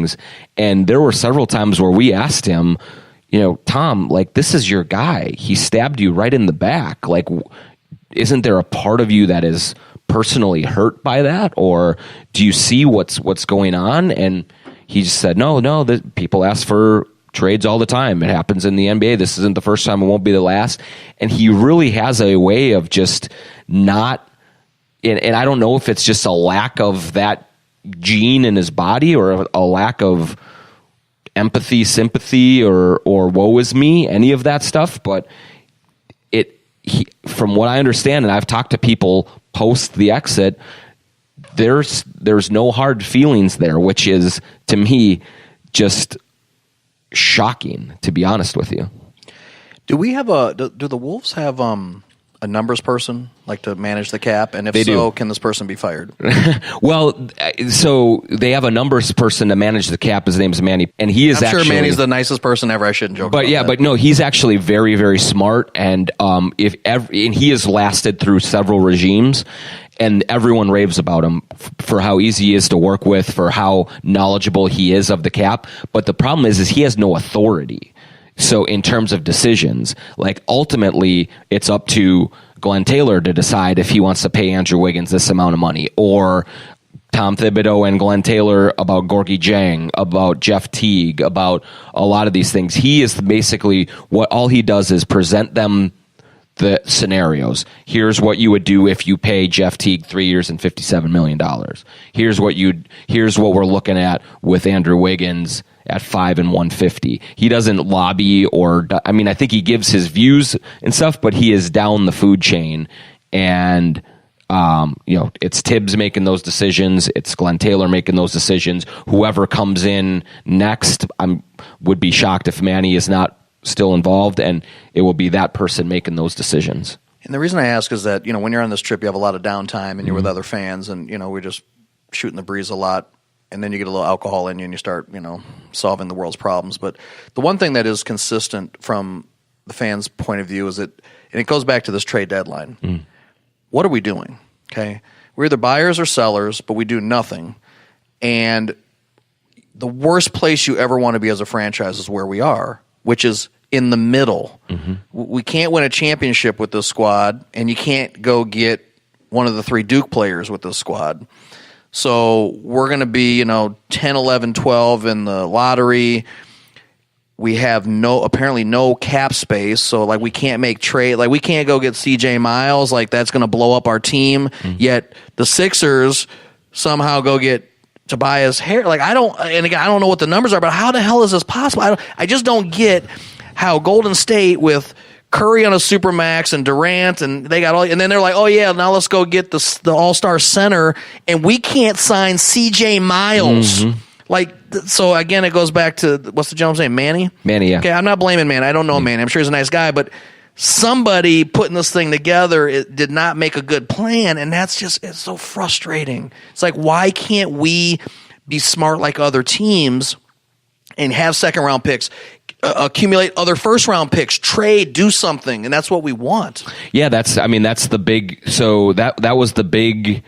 things. And there were several times where we asked him, Tom, like, this is your guy. He stabbed you right in the back. Like, isn't there a part of you that is personally hurt by that? Or do you see what's going on? And he just said, no, people ask for trades all the time. It happens in the NBA. This isn't the first time. It won't be the last. And he really has a way of just not, and I don't know if it's just a lack of that gene in his body or a lack of empathy, sympathy, or woe is me, any of that stuff. But from what I understand, and I've talked to people post the exit, there's no hard feelings there, which is, to me, just shocking, to be honest with you. Do the Wolves have a numbers person, like, to manage the cap? And if so, can this person be fired? Well, so they have a numbers person to manage the cap. His name's Manny, and he is. I'm sure Manny's the nicest person ever. I shouldn't joke. But about that. But no, he's actually very, very smart, and and he has lasted through several regimes. And everyone raves about him for how easy he is to work with, for how knowledgeable he is of the cap. But the problem is he has no authority. So in terms of decisions, like, ultimately it's up to Glenn Taylor to decide if he wants to pay Andrew Wiggins this amount of money, or Tom Thibodeau and Glenn Taylor about Gorgie Jang, about Jeff Teague, about a lot of these things. He is basically, all he does is present them the scenarios. Here's what you would do if you pay Jeff Teague 3 years and $57 million. Here's what we're looking at with Andrew Wiggins at 5 and 150. He doesn't lobby I think he gives his views and stuff, but he is down the food chain. And, it's Tibbs making those decisions. It's Glenn Taylor making those decisions. Whoever comes in next, would be shocked if Manny is not still involved, and it will be that person making those decisions. And the reason I ask is that, when you're on this trip, you have a lot of downtime and you're with other fans, and, we're just shooting the breeze a lot. And then you get a little alcohol in you and you start, solving the world's problems. But the one thing that is consistent from the fans' point of view is that, and it goes back to this trade deadline. What are we doing? Okay. We're either buyers or sellers, but we do nothing. And the worst place you ever want to be as a franchise is where we are, which is in the middle. We can't win a championship with this squad, and you can't go get one of the 3 Duke players with this squad. So we're going to be, 10, 11, 12 in the lottery. We have apparently no cap space. So, like, we can't make trade. Like, we can't go get CJ Miles. Like, that's going to blow up our team. Yet the Sixers somehow go get Tobias Harris. Like, I don't know what the numbers are, but how the hell is this possible? I just don't get how Golden State, with Curry on a supermax and Durant, and they got and then they're like, oh yeah, now let's go get the all-star center, and we can't sign CJ Miles. Like, so again, it goes back to, what's the gentleman's name? Manny, yeah. Okay, I'm not blaming Manny. I don't know Manny. I'm sure he's a nice guy, but somebody putting this thing together did not make a good plan, and it's so frustrating. It's like, why can't we be smart like other teams and have second-round picks, accumulate other first-round picks, trade, do something, and that's what we want. Yeah, that's the big. So that was the big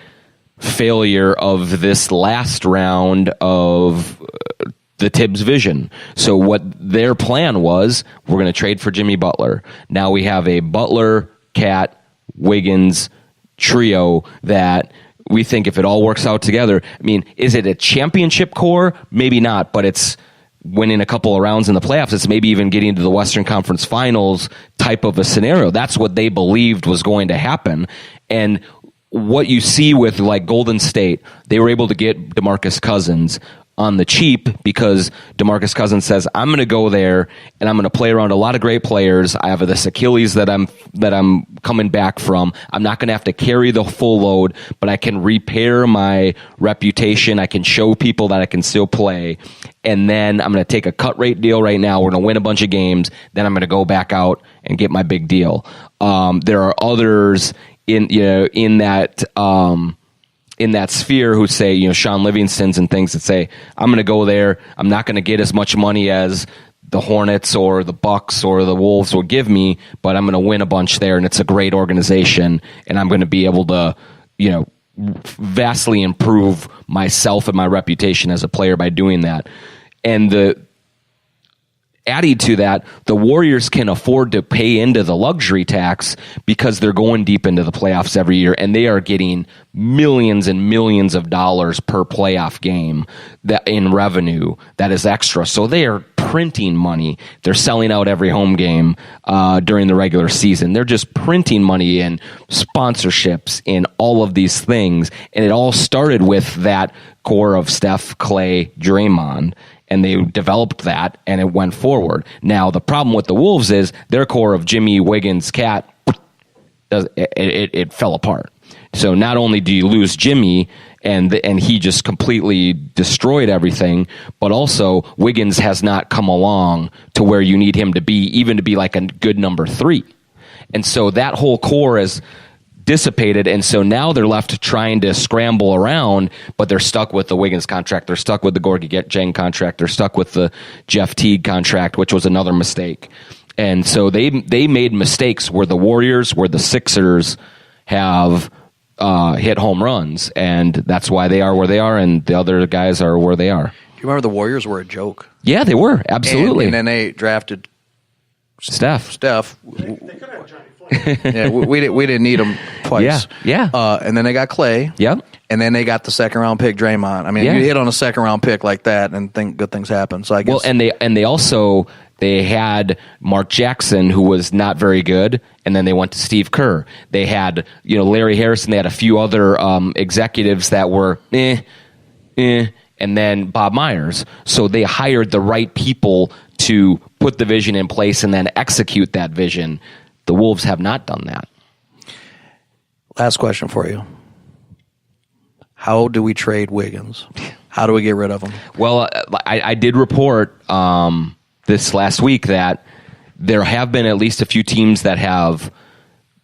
failure of this last round of the Tibbs vision. So what their plan was, we're going to trade for Jimmy Butler. Now we have a Butler, Cat, Wiggins trio that we think, if it all works out together, is it a championship core? Maybe not, but it's winning a couple of rounds in the playoffs. It's maybe even getting to the Western Conference Finals type of a scenario. That's what they believed was going to happen. And what you see with, like, Golden State, they were able to get DeMarcus Cousins on the cheap because DeMarcus Cousins says, I'm going to go there and I'm going to play around a lot of great players. I have this Achilles that I'm coming back from. I'm not going to have to carry the full load, but I can repair my reputation. I can show people that I can still play. And then I'm going to take a cut rate deal right now. We're going to win a bunch of games. Then I'm going to go back out and get my big deal. There are others in that sphere who say, Sean Livingston's and things that say, I'm going to go there. I'm not going to get as much money as the Hornets or the Bucks or the Wolves will give me, but I'm going to win a bunch there, and it's a great organization, and I'm going to be able to, vastly improve myself and my reputation as a player by doing that. And adding to that, the Warriors can afford to pay into the luxury tax because they're going deep into the playoffs every year, and they are getting millions and millions of dollars per playoff game that in revenue that is extra. So they are printing money. They're selling out every home game during the regular season. They're just printing money in sponsorships in all of these things, and it all started with that core of Steph, Clay, Draymond. And they developed that, and it went forward. Now, the problem with the Wolves is their core of Jimmy, Wiggins, Cat, it fell apart. So not only do you lose Jimmy, and he just completely destroyed everything, but also Wiggins has not come along to where you need him to be, even to be like a good number 3. And so that whole core is dissipated, and so now they're left trying to scramble around, but they're stuck with the Wiggins contract, they're stuck with the Gorgui Dieng contract, they're stuck with the Jeff Teague contract, which was another mistake. And so they made mistakes where the Warriors, where the Sixers have hit home runs, and that's why they are where they are, and the other guys are where they are. Do you remember the Warriors were a joke? Yeah, they were, absolutely. And then they drafted Steph. They could have Johnny Flynn. Yeah, we didn't need him twice. Yeah. And then they got Clay. Yep. And then they got the second round pick, Draymond. I mean, you hit on a second round pick like that, and good things happen. So I guess. Well, and they also had Mark Jackson, who was not very good, and then they went to Steve Kerr. They had Larry Harrison. They had a few other executives that were and then Bob Myers. So they hired the right people to put the vision in place and then execute that vision. The Wolves have not done that. Last question for you. How do we trade Wiggins? How do we get rid of him? Well, I did report this last week that there have been at least a few teams that have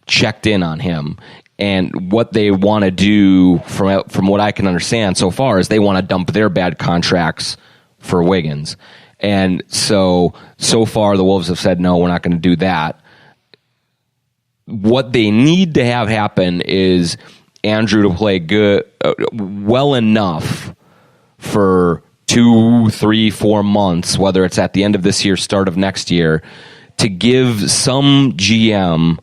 checked in on him. And what they want to do, from what I can understand so far, is they want to dump their bad contracts for Wiggins. And so far the Wolves have said, no, we're not going to do that. What they need to have happen is Andrew to play good, well enough for 2, 3, 4 months, whether it's at the end of this year, start of next year, to give some GM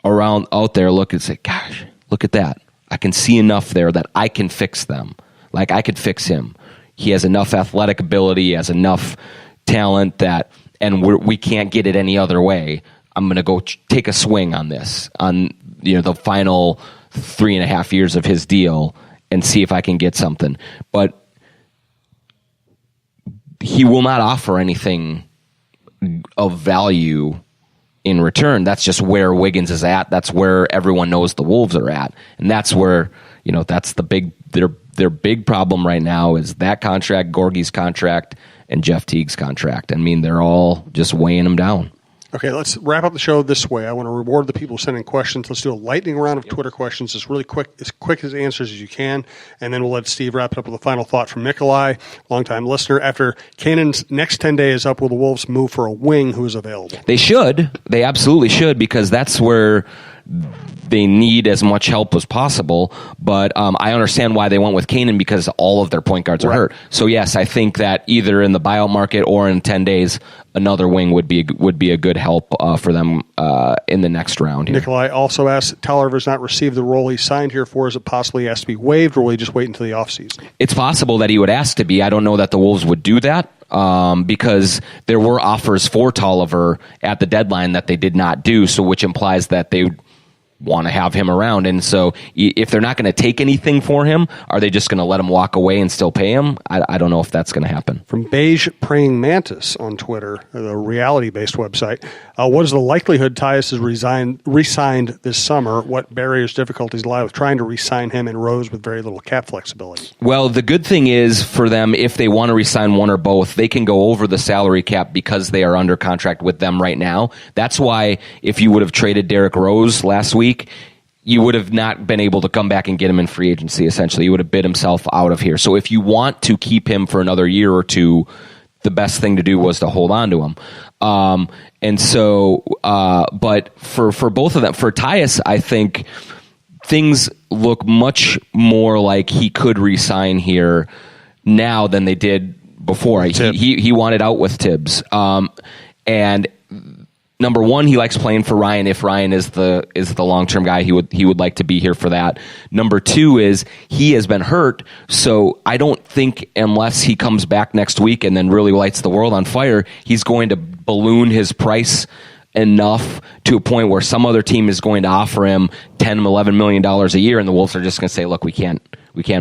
around out there look and say, gosh, look at that. I can see enough there that I can fix them. Like I could fix him. He has enough athletic ability, he has enough talent and we can't get it any other way. I'm going to go take a swing on this, on the final 3.5 years of his deal, and see if I can get something. But he will not offer anything of value in return. That's just where Wiggins is at. That's where everyone knows the Wolves are at, and that's where that's their big problem right now is that contract, Gorgie's contract, and Jeff Teague's contract. I mean, they're all just weighing them down. Okay, let's wrap up the show this way. I want to reward the people sending questions. Let's do a lightning round of Twitter questions, as quick as answers as you can, and then we'll let Steve wrap it up with a final thought from Nikolai, longtime listener. After Cannon's next 10 days is up, will the Wolves move for a wing who is available? They should. They absolutely should, because that's where they need as much help as possible. But I understand why they went with Kanan, because all of their point guards are hurt. So yes, I think that either in the buyout market or in 10 days, another wing would be a good help for them in the next round here. Nikolai also asks, Tolliver has not received the role he signed here for. Is it possibly he has to be waived, or will he just wait until the offseason? It's possible that he would ask to be. I don't know that the Wolves would do that. Because there were offers for Tolliver at the deadline that they did not do, so which implies that they want to have him around. And so if they're not going to take anything for him, are they just going to let him walk away and still pay him? I don't know if that's going to happen. From Beige Praying Mantis on Twitter, the reality-based website, what is the likelihood Tyus is re-signed this summer? What barriers, difficulties lie with trying to re-sign him and Rose with very little cap flexibility? Well, the good thing is for them, if they want to re-sign one or both, they can go over the salary cap because they are under contract with them right now. That's why if you would have traded Derrick Rose last week, you would have not been able to come back and get him in free agency, essentially. He would have bid himself out of here. So if you want to keep him for another year or two, the best thing to do was to hold on to him. But for both of them, for Tyus, I think things look much more like he could re-sign here now than they did before. He wanted out with Tibbs. And number one, he likes playing for Ryan. If Ryan is the long-term guy, he would like to be here for that. Number two is he has been hurt, so I don't think unless he comes back next week and then really lights the world on fire, he's going to balloon his price enough to a point where some other team is going to offer him $10, $11 million a year, and the Wolves are just going to say, look, we can't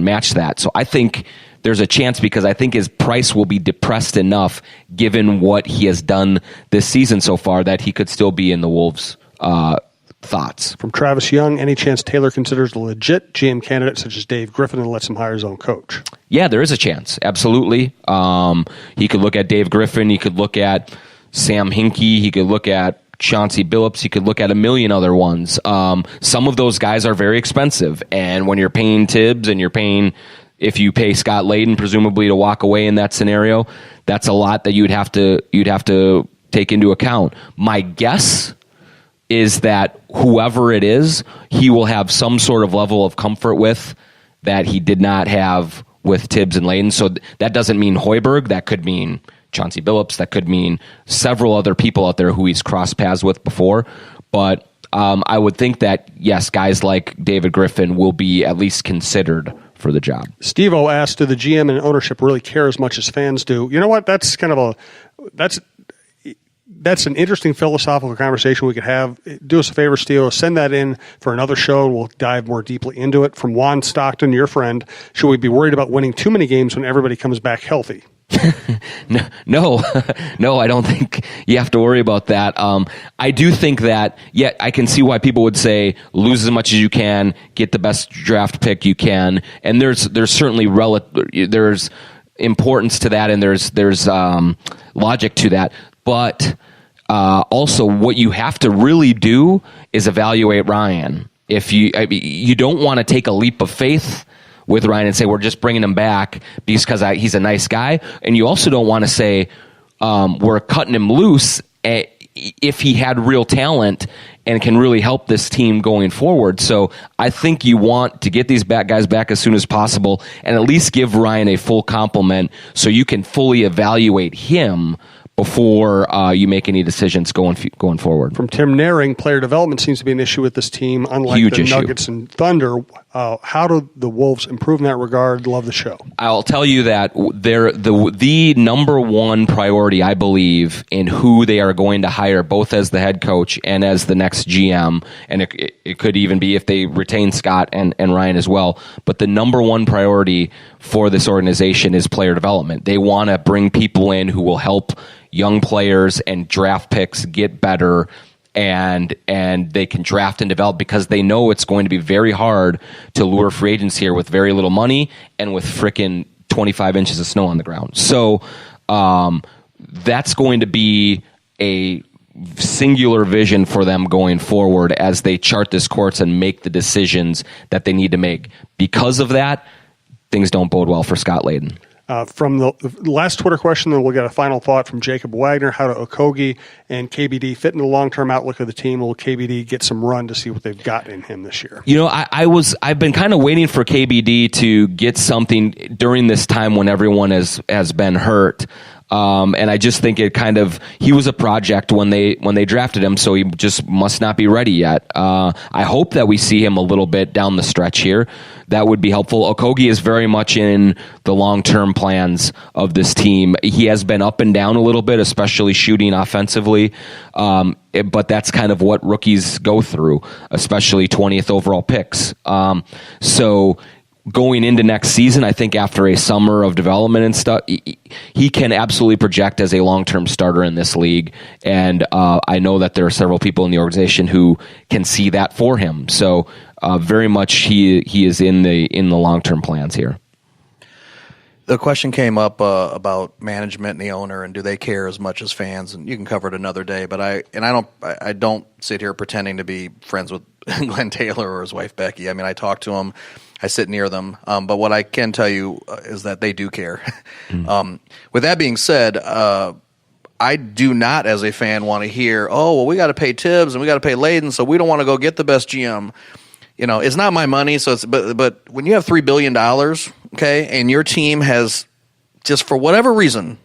match that. So I think there's a chance, because I think his price will be depressed enough given what he has done this season so far that he could still be in the Wolves' thoughts. From Travis Young, any chance Taylor considers a legit GM candidate such as Dave Griffin and lets him hire his own coach? Yeah, there is a chance. Absolutely. He could look at Dave Griffin. He could look at Sam Hinkie. He could look at Chauncey Billups. He could look at a million other ones. Some of those guys are very expensive, and when you're paying Tibbs and if you pay Scott Layden presumably to walk away in that scenario, that's a lot that you'd have to take into account. My guess is that whoever it is, he will have some sort of level of comfort with that he did not have with Tibbs and Layden. So that doesn't mean Hoiberg. That could mean Chauncey Billups. That could mean several other people out there who he's crossed paths with before. But I would think that, yes, guys like David Griffin will be at least considered for the job. Steve-O asked, do the GM and ownership really care as much as fans do? You know what? That's an interesting philosophical conversation we could have. Do us a favor, Steve-O, send that in for another show, and we'll dive more deeply into it. From Juan Stockton, your friend, should we be worried about winning too many games when everybody comes back healthy? No, I don't think you have to worry about that. I do think that, I can see why people would say lose as much as you can, get the best draft pick you can, and there's certainly there's importance to that, and there's logic to that. But also, what you have to really do is evaluate Ryan. If you don't want to take a leap of faith with Ryan and say we're just bringing him back because he's a nice guy, and you also don't want to say we're cutting him loose if he had real talent and can really help this team going forward. So I think you want to get these guys back as soon as possible and at least give Ryan a full complement so you can fully evaluate him before you make any decisions going forward. From Tim Naring, player development seems to be an issue with this team, unlike Huge the issue. Nuggets and Thunder. How do the Wolves improve in that regard? Love the show. I'll tell you that the number one priority, I believe, in who they are going to hire, both as the head coach and as the next GM, and it could even be if they retain Scott and Ryan as well, but the number one priority for this organization is player development. They want to bring people in who will help young players and draft picks get better, and they can draft and develop because they know it's going to be very hard to lure free agents here with very little money and with frickin' 25 inches of snow on the ground. So that's going to be a singular vision for them going forward as they chart this course and make the decisions that they need to make. Because of that, things don't bode well for Scott Layden. From the last Twitter question, then we'll get a final thought from Jacob Wagner. How do Okogie and KBD fit in the long-term outlook of the team? Will KBD get some run to see what they've got in him this year? You know, I've been kind of waiting for KBD to get something during this time when everyone has been hurt. And I just think he was a project when they drafted him, so he just must not be ready yet. I hope that we see him a little bit down the stretch here. That would be helpful. Okogie is very much in the long-term plans of this team. He has been up and down a little bit, especially shooting offensively. But that's kind of what rookies go through, especially 20th overall picks. So going into next season, I think after a summer of development and stuff, he can absolutely project as a long-term starter in this league. And I know that there are several people in the organization who can see that for him. So very much he is in the long-term plans here. The question came up about management and the owner, and do they care as much as fans? And you can cover it another day. But I don't sit here pretending to be friends with Glenn Taylor or his wife Becky. I mean, I talk to him, I sit near them. But what I can tell you is that they do care. With that being said, I do not, as a fan, want to hear, oh, well, we got to pay Tibbs and we got to pay Layden, so we don't want to go get the best GM. it's not my money. So but when you have $3 billion, okay, and your team has just for whatever reason,